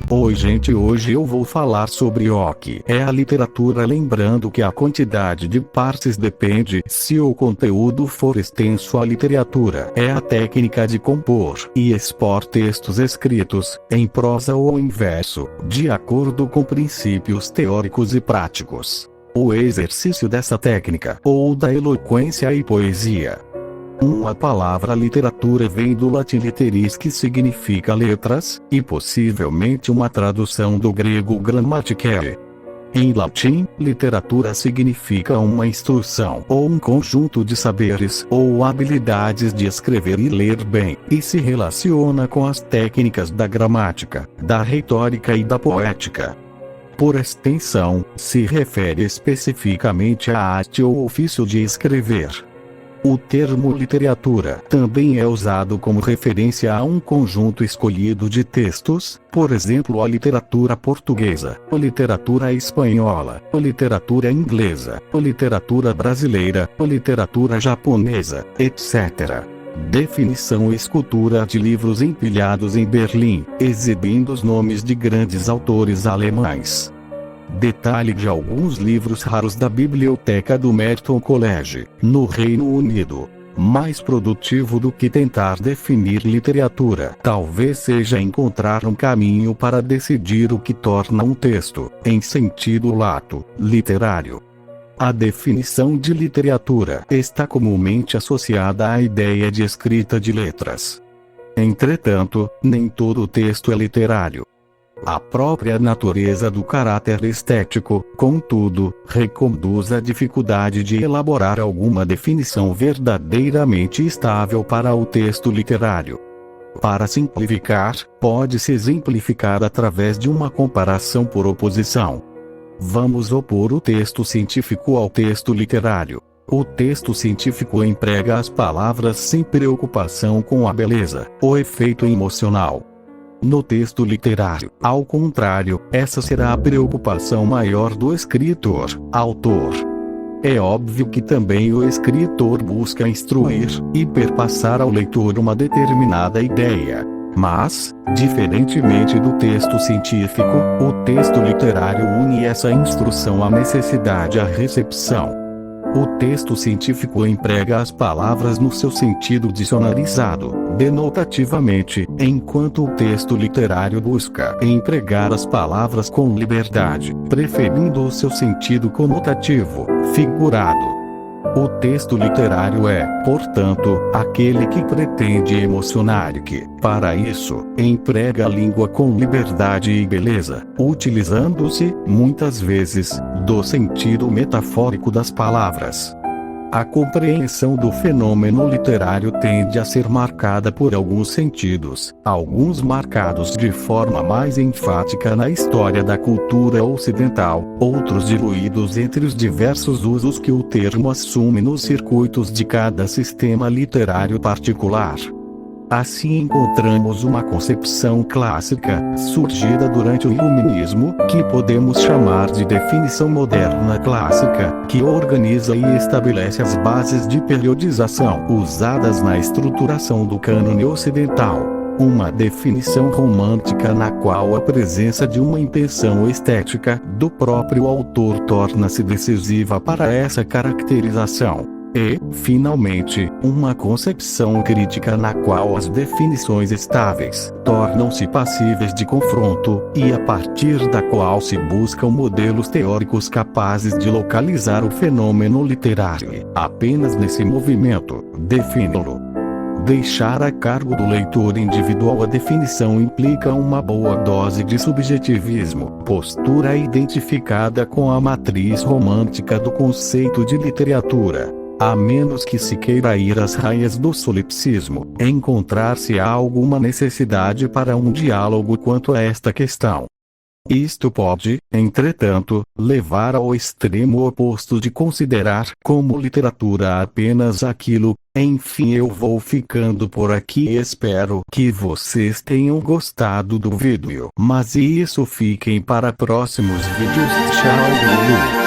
Oi gente, hoje eu vou falar sobre o que é a literatura, lembrando que a quantidade de partes depende se o conteúdo for extenso. A literatura é a técnica de compor e expor textos escritos, em prosa ou em verso, de acordo com princípios teóricos e práticos. O exercício dessa técnica, ou da eloquência e poesia. A palavra literatura vem do latim literis, que significa letras, e possivelmente uma tradução do grego grammaticae. Em latim, literatura significa uma instrução ou um conjunto de saberes ou habilidades de escrever e ler bem, e se relaciona com as técnicas da gramática, da retórica e da poética. Por extensão, se refere especificamente à arte ou ofício de escrever. O termo literatura também é usado como referência a um conjunto escolhido de textos, por exemplo a literatura portuguesa, a literatura espanhola, a literatura inglesa, a literatura brasileira, a literatura japonesa, etc. Definição: escultura de livros empilhados em Berlim, exibindo os nomes de grandes autores alemães. Detalhe de alguns livros raros da biblioteca do Merton College, no Reino Unido. Mais produtivo do que tentar definir literatura, talvez seja encontrar um caminho para decidir o que torna um texto, em sentido lato, literário. A definição de literatura está comumente associada à ideia de escrita de letras. Entretanto, nem todo texto é literário. A própria natureza do caráter estético, contudo, reconduz à dificuldade de elaborar alguma definição verdadeiramente estável para o texto literário. Para simplificar, pode-se exemplificar através de uma comparação por oposição. Vamos opor o texto científico ao texto literário. O texto científico emprega as palavras sem preocupação com a beleza, o efeito emocional. No texto literário, ao contrário, essa será a preocupação maior do escritor, autor. É óbvio que também o escritor busca instruir e perpassar ao leitor uma determinada ideia. Mas, diferentemente do texto científico, o texto literário une essa instrução à necessidade à recepção. O texto científico emprega as palavras no seu sentido dicionarizado, denotativamente, enquanto o texto literário busca empregar as palavras com liberdade, preferindo o seu sentido conotativo, figurado. O texto literário é, portanto, aquele que pretende emocionar e que, para isso, emprega a língua com liberdade e beleza, utilizando-se, muitas vezes, do sentido metafórico das palavras. A compreensão do fenômeno literário tende a ser marcada por alguns sentidos, alguns marcados de forma mais enfática na história da cultura ocidental, outros diluídos entre os diversos usos que o termo assume nos circuitos de cada sistema literário particular. Assim encontramos uma concepção clássica, surgida durante o Iluminismo, que podemos chamar de definição moderna clássica, que organiza e estabelece as bases de periodização usadas na estruturação do cânone ocidental. Uma definição romântica na qual a presença de uma intenção estética do próprio autor torna-se decisiva para essa caracterização. E, finalmente, uma concepção crítica na qual as definições estáveis tornam-se passíveis de confronto, e a partir da qual se buscam modelos teóricos capazes de localizar o fenômeno literário e, apenas nesse movimento, defini-lo. Deixar a cargo do leitor individual a definição implica uma boa dose de subjetivismo, postura identificada com a matriz romântica do conceito de literatura. A menos que se queira ir às raias do solipsismo, encontrar-se alguma necessidade para um diálogo quanto a esta questão. Isto pode, entretanto, levar ao extremo oposto de considerar como literatura apenas aquilo, Enfim, eu vou ficando por aqui e espero que vocês tenham gostado do vídeo. Mas isso fiquem para próximos vídeos. Tchau, Lulu.